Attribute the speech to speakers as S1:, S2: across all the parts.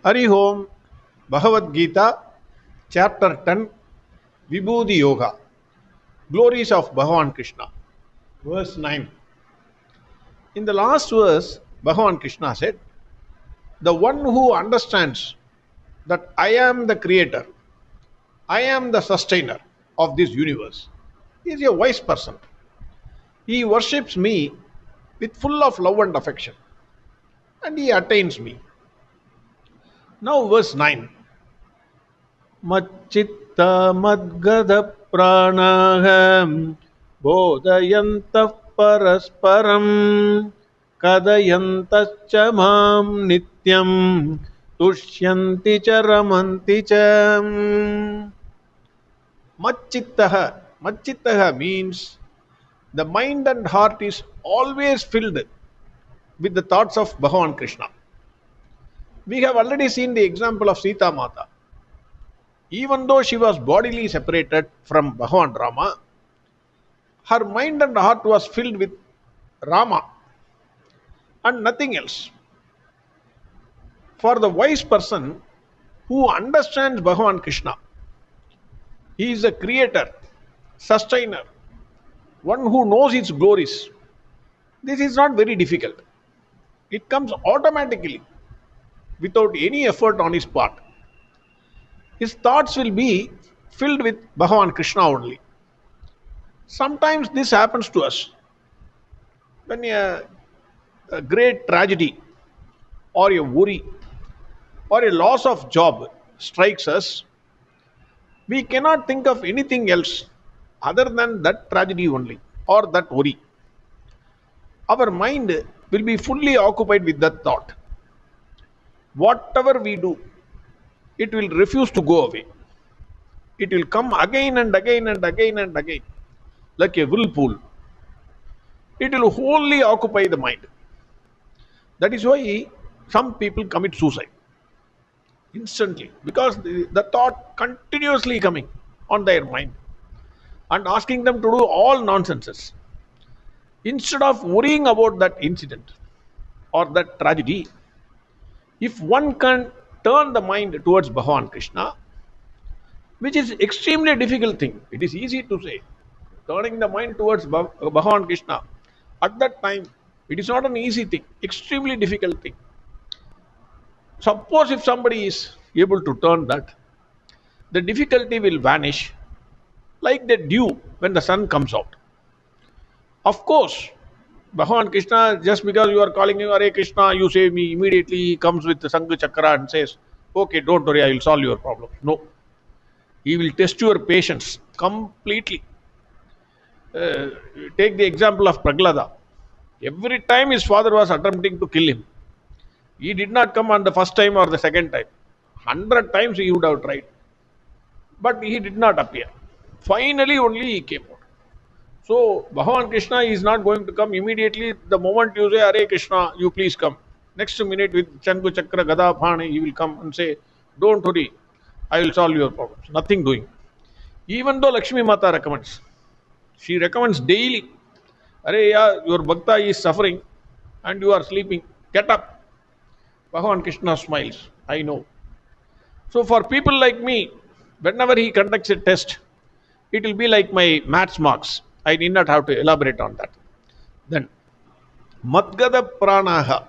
S1: Hari Om, Bhagavad Gita, Chapter 10, Vibhuti Yoga, Glories of Bhagwan Krishna, verse 9. In the last verse, Bhagwan Krishna said, the one who understands that I am the creator, I am the sustainer of this universe, is a wise person. He worships me with full of love and affection, and he attains me. Now, verse 9. Macchitta madgada pranaham bodhayantah parasparam kadayantascha mam nityam tushyanti cha ramanti cha. Macchittaha means the mind and heart is always filled with the thoughts of Bhagwan Krishna. We have already seen the example of Sita Mata. Even though she was bodily separated from Bhagwan Rama, her mind and heart was filled with Rama and nothing else. For the wise person who understands Bhagwan Krishna, he is a creator, sustainer, one who knows its glories. This is not very difficult. It comes automatically without any effort on his part. His thoughts will be filled with Bhagwan Krishna only. Sometimes this happens to us. When a great tragedy or a worry or a loss of job strikes us, we cannot think of anything else other than that tragedy only or that worry. Our mind will be fully occupied with that thought. Whatever we do, it will refuse to go away. It will come again and again and again and again, like a whirlpool. It will wholly occupy the mind. That is why some people commit suicide instantly, because the thought continuously coming on their mind and asking them to do all nonsenses. Instead of worrying about that incident or that tragedy, if one can turn the mind towards Bhagwan Krishna, which is extremely difficult thing. It is easy to say. Turning the mind towards Bhagwan Krishna, at that time, it is not an easy thing, extremely difficult thing. Suppose if somebody is able to turn that, the difficulty will vanish like the dew when the sun comes out. Of course, Bhagwan Krishna, just because you are calling him Hare Krishna, you save me, immediately he comes with the Sangha Chakra and says, okay, don't worry, I will solve your problem. No. He will test your patience completely. Take the example of Prahlada. Every time his father was attempting to kill him, he did not come on the first time or the second time. 100 times he would have tried. But he did not appear. Finally only he came out. So, Bhagwan Krishna is not going to come immediately. The moment you say, Hare Krishna, you please come. Next minute with Changu Chakra Gada Phani, he will come and say, don't worry, I will solve your problems. Nothing doing. Even though Lakshmi Mata recommends, she recommends daily, Hare, your Bhakta is suffering and you are sleeping. Get up. Bhagwan Krishna smiles. I know. So, for people like me, whenever he conducts a test, it will be like my maths marks. I need not have to elaborate on that. Then, Madgada Pranaha.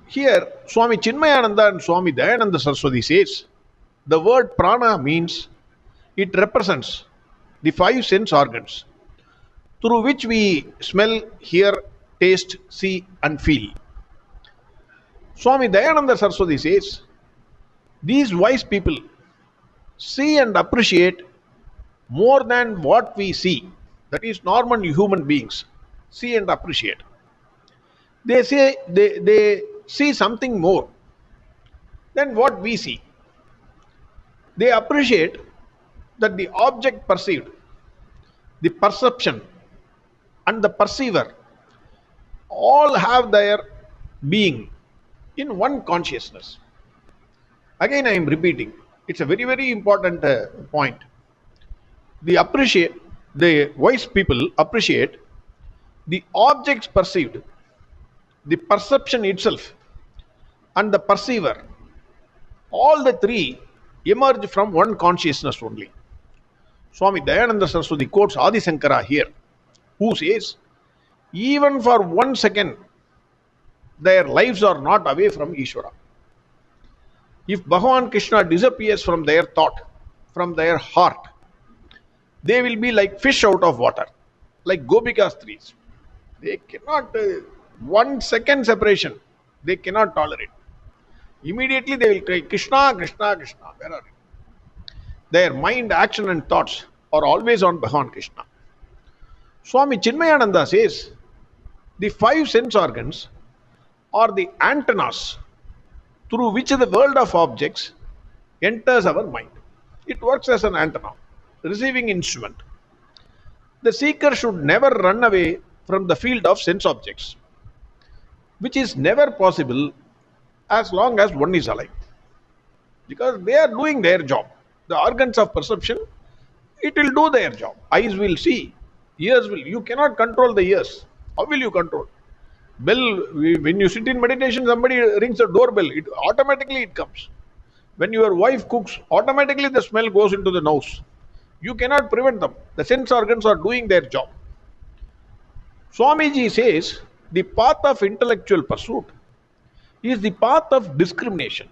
S1: Here, Swami Chinmayananda and Swami Dayananda Saraswati says, the word prana means it represents the 5 sense organs through which we smell, hear, taste, see and feel. Swami Dayananda Saraswati says, these wise people see and appreciate more than what we see. That is, normal human beings see and appreciate. They say they see something more than what we see. They appreciate that the object perceived, the perception and the perceiver all have their being in one consciousness. Again I am repeating, it's a very, very important point. The wise people appreciate the objects perceived the perception itself, and the perceiver, all the three emerge from one consciousness only. Swami Dayananda Saraswati quotes Adi Shankara here, who says, even for 1 second, their lives are not away from Ishvara. If Bhagwan Krishna disappears from their thought, from their heart, they will be like fish out of water, like Gopika's trees. They cannot, 1 second separation, they cannot tolerate. Immediately they will cry, Krishna, Krishna, Krishna. Where are you? Their mind, action, and thoughts are always on Bhagwan Krishna. Swami Chinmayananda says, the five sense organs are the antennas through which the world of objects enters our mind. It works as an antenna, receiving instrument. The seeker should never run away from the field of sense objects, which is never possible as long as one is alive. Because they are doing their job. The organs of perception, it will do their job. Eyes will see, ears will. You cannot control the ears. How will you control? Bell, when you sit in meditation, somebody rings the doorbell, automatically it comes. When your wife cooks, automatically the smell goes into the nose. You cannot prevent them. The sense organs are doing their job. Swamiji says, the path of intellectual pursuit is the path of discrimination.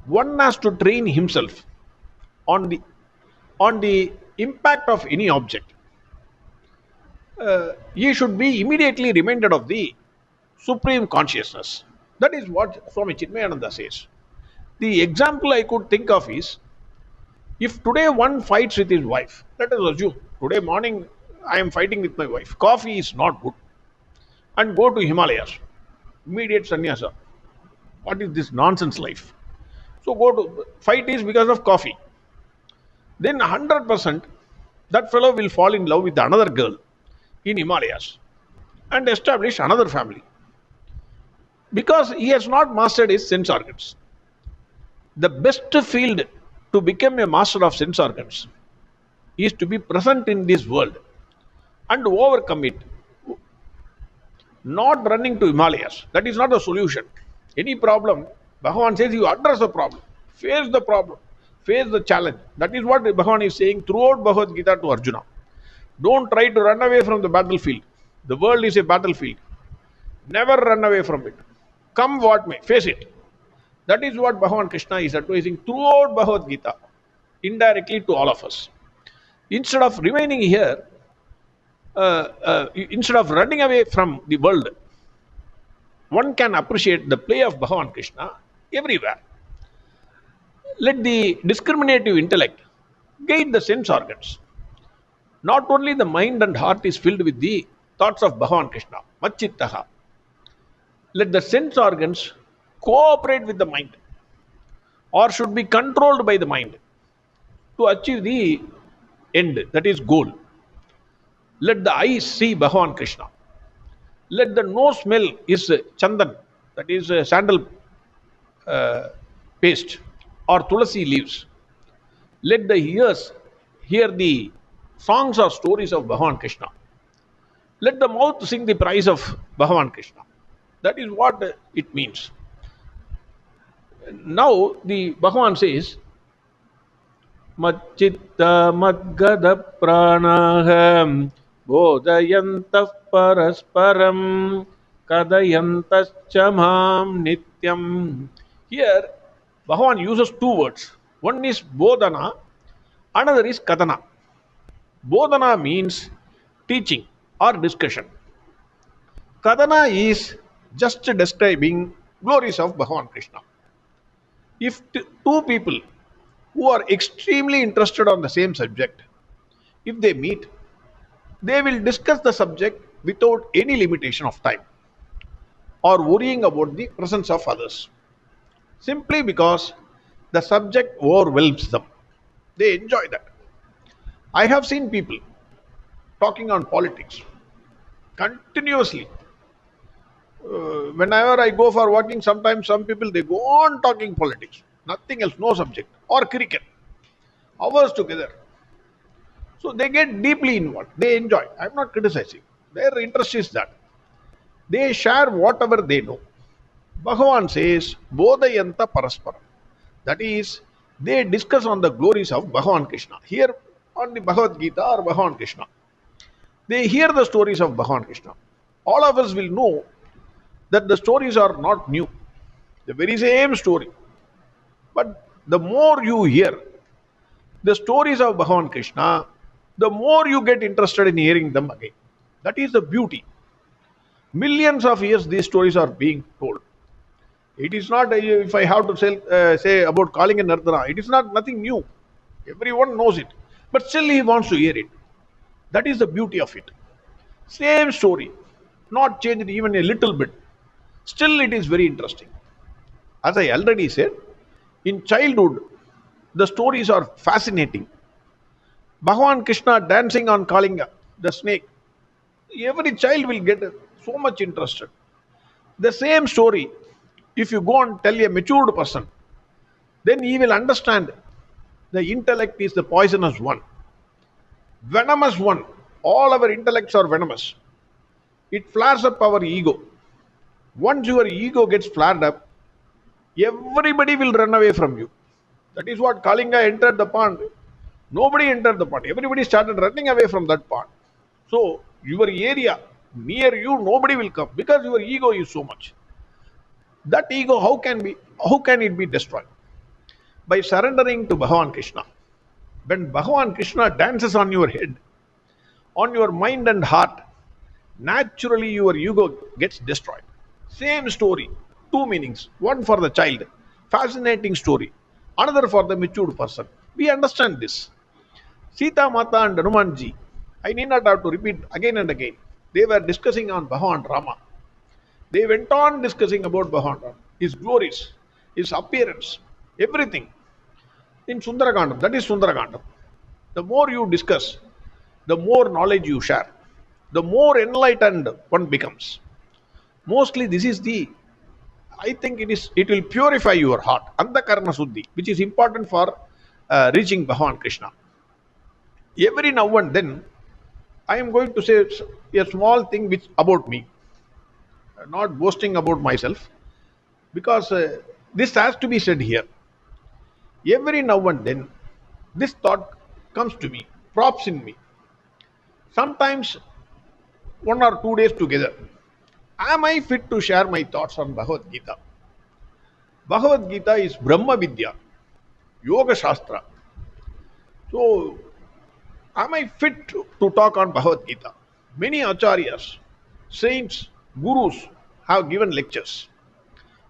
S1: One has to train himself on the impact of any object. He should be immediately reminded of the supreme consciousness. That is what Swami Chinmayananda says. The example I could think of is, if today one fights with his wife, let us assume today morning I am fighting with my wife, coffee is not good, and go to Himalayas, immediate sannyasa. What is this nonsense life? So go to, fight is because of coffee. Then 100% that fellow will fall in love with another girl in Himalayas and establish another family, because he has not mastered his sense organs. The best field to become a master of sense organs is to be present in this world and overcome it. Not running to Himalayas. That is not a solution. Any problem, Bhagavan says you address the problem, face the challenge. That is what Bhagavan is saying throughout Bhagavad Gita to Arjuna. Don't try to run away from the battlefield. The world is a battlefield. Never run away from it. Come what may, face it. That is what Bhagwan Krishna is advising throughout Bhagavad Gita, indirectly to all of us. Instead of remaining here, instead of running away from the world, one can appreciate the play of Bhagwan Krishna everywhere. Let the discriminative intellect guide the sense organs. Not only the mind and heart is filled with the thoughts of Bhagwan Krishna, Machittaha. Let the sense organs cooperate with the mind, or should be controlled by the mind to achieve the end, that is goal. Let the eyes see Bhagwan Krishna. Let the nose smell is chandan, that is sandal paste or tulasi leaves. Let the ears hear the songs or stories of Bhagwan Krishna. Let the mouth sing the praise of Bhagwan Krishna. That is what it means. Now the Bhagavan says, Machitta Madgada Pranaham Bodhayantah Parasparam Kadayantas Chamam Nityam. Here Bhagavan uses two words. One is Bodhana, another is Kadana. Bodhana means teaching or discussion. Kadana is just describing glories of Bhagavan Krishna. If two people who are extremely interested on the same subject, if they meet, they will discuss the subject without any limitation of time or worrying about the presence of others, simply because the subject overwhelms them. They enjoy that. I have seen people talking on politics continuously. Whenever I go for walking, sometimes some people, they go on talking politics, nothing else, no subject, or cricket, hours together. So they get deeply involved. They enjoy. I am not criticizing. Their interest is that. They share whatever they know. Bhagavan says, Bodhayanta Parasparam. That is, they discuss on the glories of Bhagavan Krishna. Here on the Bhagavad Gita or Bhagavan Krishna, they hear the stories of Bhagavan Krishna. All of us will know that the stories are not new. The very same story. But the more you hear the stories of Bhagavan Krishna, the more you get interested in hearing them again. That is the beauty. Millions of years these stories are being told. It is not, if I have to say about calling a Nardana, it is not nothing new. Everyone knows it. But still he wants to hear it. That is the beauty of it. Same story, not changed even a little bit. Still it is very interesting. As I already said, in childhood, the stories are fascinating. Bhagavan Krishna dancing on Kalinga, the snake. Every child will get so much interested. The same story, if you go and tell a matured person, then he will understand the intellect is the poisonous one. Venomous one. All our intellects are venomous. It flares up our ego. Once your ego gets flared up, everybody will run away from you. That is what Kalinga entered the pond. Nobody entered the pond. Everybody started running away from that pond. So, your area, near you, nobody will come because your ego is so much. That ego, how can it be destroyed? By surrendering to Bhagavan Krishna. When Bhagavan Krishna dances on your head, on your mind and heart, naturally your ego gets destroyed. Same story, two meanings. One for the child, fascinating story. Another for the matured person. We understand this. Sita Mata and Hanumanji, I need not have to repeat again and again. They were discussing on Bhagavan Rama. They went on discussing about Bhagavan Rama, his glories, his appearance, everything. In Sundarakandam, that is Sundarakandam. The more you discuss, the more knowledge you share, the more enlightened one becomes. Mostly this is I think it will purify your heart, Antakarana Suddhi, which is important for reaching Bhagavan Krishna. Every now and then, I am going to say a small thing about me, not boasting about myself, because this has to be said here. Every now and then, this thought comes to me, props in me. Sometimes 1 or 2 days together. Am I fit to share my thoughts on Bhagavad Gita? Bhagavad Gita is Brahma Vidya, Yoga Shastra. So, am I fit to talk on Bhagavad Gita? Many acharyas, saints, gurus have given lectures.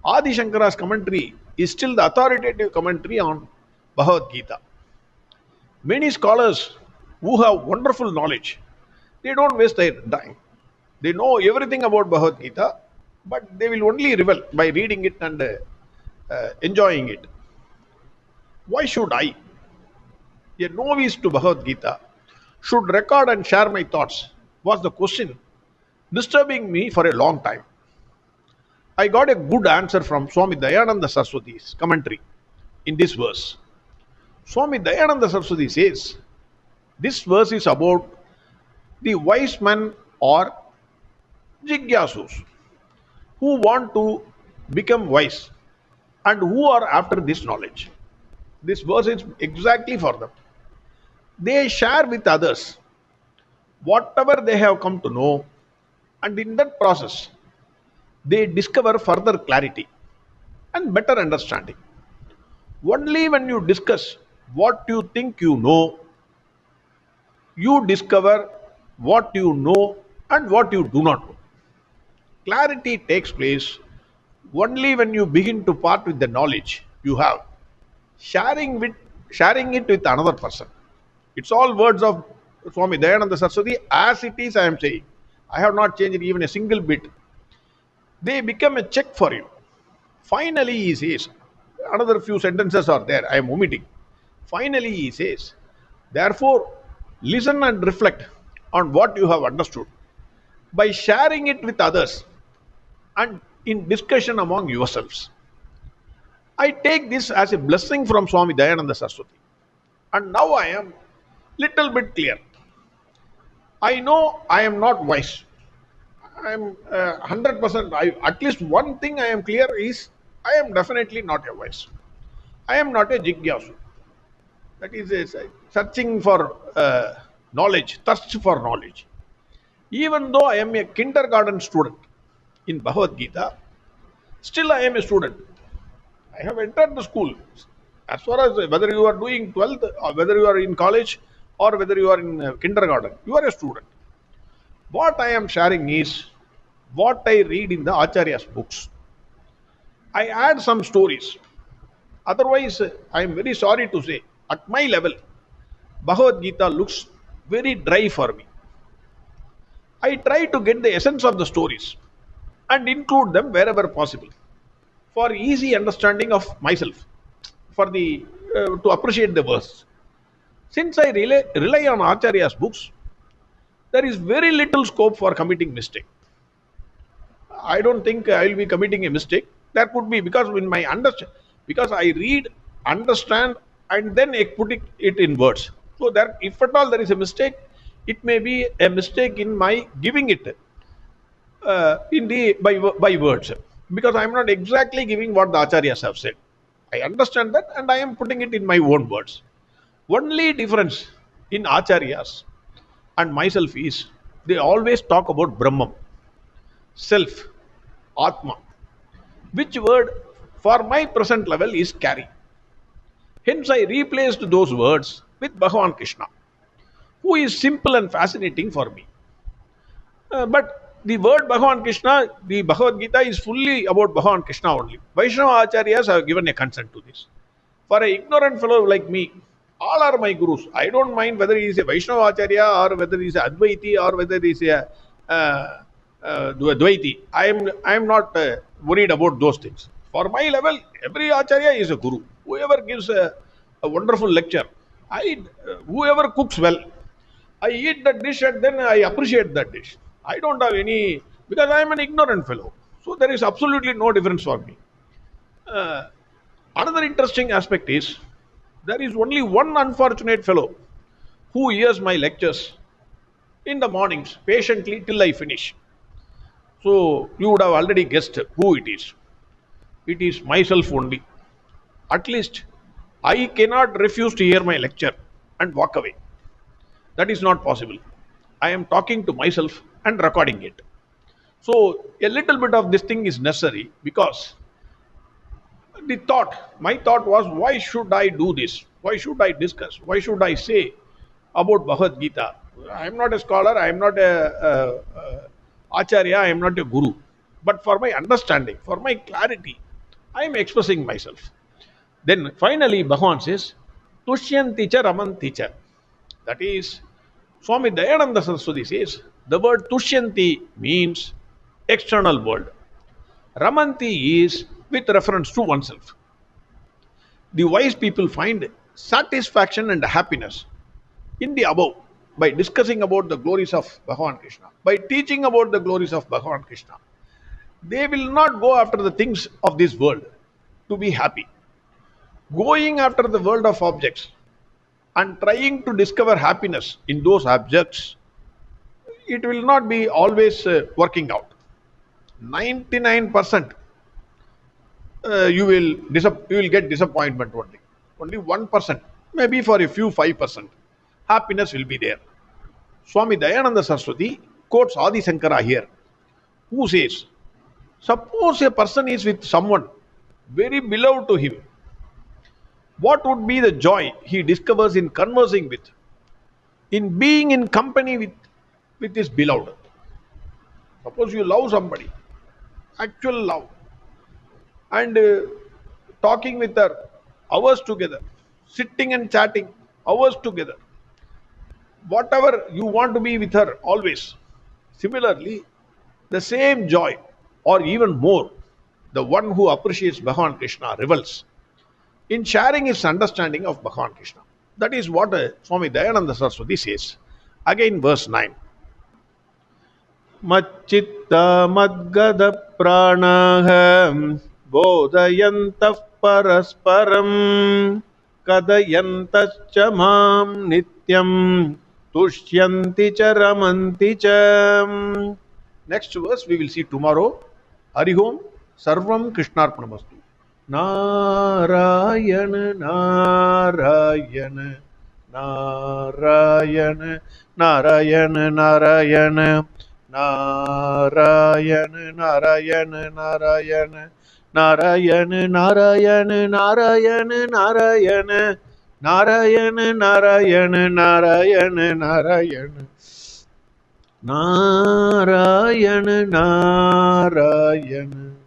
S1: Adi Shankara's commentary is still the authoritative commentary on Bhagavad Gita. Many scholars who have wonderful knowledge, they don't waste their time. They know everything about Bhagavad Gita, but they will only revel by reading it and enjoying it. Why should I, a novice to Bhagavad Gita, should record and share my thoughts? Was the question disturbing me for a long time. I got a good answer from Swami Dayananda Saraswati's commentary in this verse. Swami Dayananda Saraswati says, this verse is about the wise men or jigyasus who want to become wise and who are after this knowledge. This verse is exactly for them. They share with others whatever they have come to know, and in that process, they discover further clarity and better understanding. Only when you discuss what you think you know, you discover what you know and what you do not know. Clarity takes place only when you begin to part with the knowledge you have, sharing it with another person. It's all words of Swami Dayananda Saraswati as it is. I am saying, I have not changed even a single bit. They become a check for you. Finally, he says, another few sentences are there, I am omitting. Finally, he says, therefore, listen and reflect on what you have understood by sharing it with others and in discussion among yourselves. I take this as a blessing from Swami Dayananda Saraswati. And now I am little bit clear. I know I am not wise. I am 100%. At least one thing I am clear is I am definitely not a wise. I am not a jigyasu. That is a searching for knowledge, thirst for knowledge. Even though I am a kindergarten student in Bhagavad Gita, still I am a student. I have entered the school. As far as whether you are doing 12th or whether you are in college or whether you are in kindergarten, you are a student. What I am sharing is what I read in the Acharya's books. I add some stories. Otherwise, I am very sorry to say, at my level, Bhagavad Gita looks very dry for me. I try to get the essence of the stories and include them wherever possible for easy understanding of myself, for the to appreciate the verse. Since I rely on Acharya's books, there is very little scope for committing mistake. I don't think I will be committing a mistake. There could be because in my understand because I read, understand, and then I put it in words. So there, if at all there is a mistake, it may be a mistake in my giving it in the by words, because I am not exactly giving what the acharyas have said. I understand that, and I am putting it in my own words. Only difference in acharyas and myself is they always talk about Brahman, self, Atma, which word for my present level is carry. Hence, I replaced those words with Bhagwan Krishna, who is simple and fascinating for me. But the word Bhagwan Krishna, the Bhagavad Gita is fully about Bhagwan Krishna only. Vaishnava Acharyas have given a consent to this. For an ignorant fellow like me, all are my gurus. I don't mind whether he is a Vaishnava Acharya or whether he is a Advaiti or whether he is a Dvaiti. I am not worried about those things. For my level, every Acharya is a guru. Whoever gives a wonderful lecture, whoever cooks well, I eat that dish and then I appreciate that dish. I don't have any, because I am an ignorant fellow. So there is absolutely no difference for me. Another interesting aspect is there is only one unfortunate fellow who hears my lectures in the mornings patiently till I finish. So you would have already guessed who it is. It is myself only. At least I cannot refuse to hear my lecture and walk away. That is not possible. I am talking to myself and recording it. So a little bit of this thing is necessary because my thought was, why should I do this? Why should I discuss? Why should I say about Bhagavad Gita? I am not a scholar, I am not a acharya, I am not a guru. But for my understanding, for my clarity, I am expressing myself. Then finally Bhagavan says, Tushyanti cha ramanti cha. That is, Swami Dayananda Saraswati says, the word Tushyanti means external world. Ramanti is with reference to oneself. The wise people find satisfaction and happiness in the above by discussing about the glories of Bhagwan Krishna, by teaching about the glories of Bhagwan Krishna. They will not go after the things of this world to be happy. Going after the world of objects and trying to discover happiness in those objects, it will not be always working out. 99% you will get disappointment only. Only 1%, maybe for a few 5%, happiness will be there. Swami Dayananda Saraswati quotes Adi Shankara here, who says, suppose a person is with someone very beloved to him, what would be the joy he discovers in conversing with, in being in company with his beloved? Suppose you love somebody, actual love, and talking with her hours together, sitting and chatting hours together, whatever you want to be with her always. Similarly, the same joy or even more, the one who appreciates Bhagwan Krishna revels in sharing his understanding of Bhagwan Krishna. That is what Swami Dayananda Saraswati says. Again, verse 9. Macchitta madgada pranaha bodhayantah parasparam kadayantascha mam nityam tushyanti cha ramanti cha. Next verse we will see tomorrow. Harihom Sarvam Krishnarpanamastu. Narayana Narayana Narayana Narayana Narayana Narayana Narayana Narayana Narayana Narayana Narayana Narayana Narayana Narayana Narayana Narayana Narayana Narayana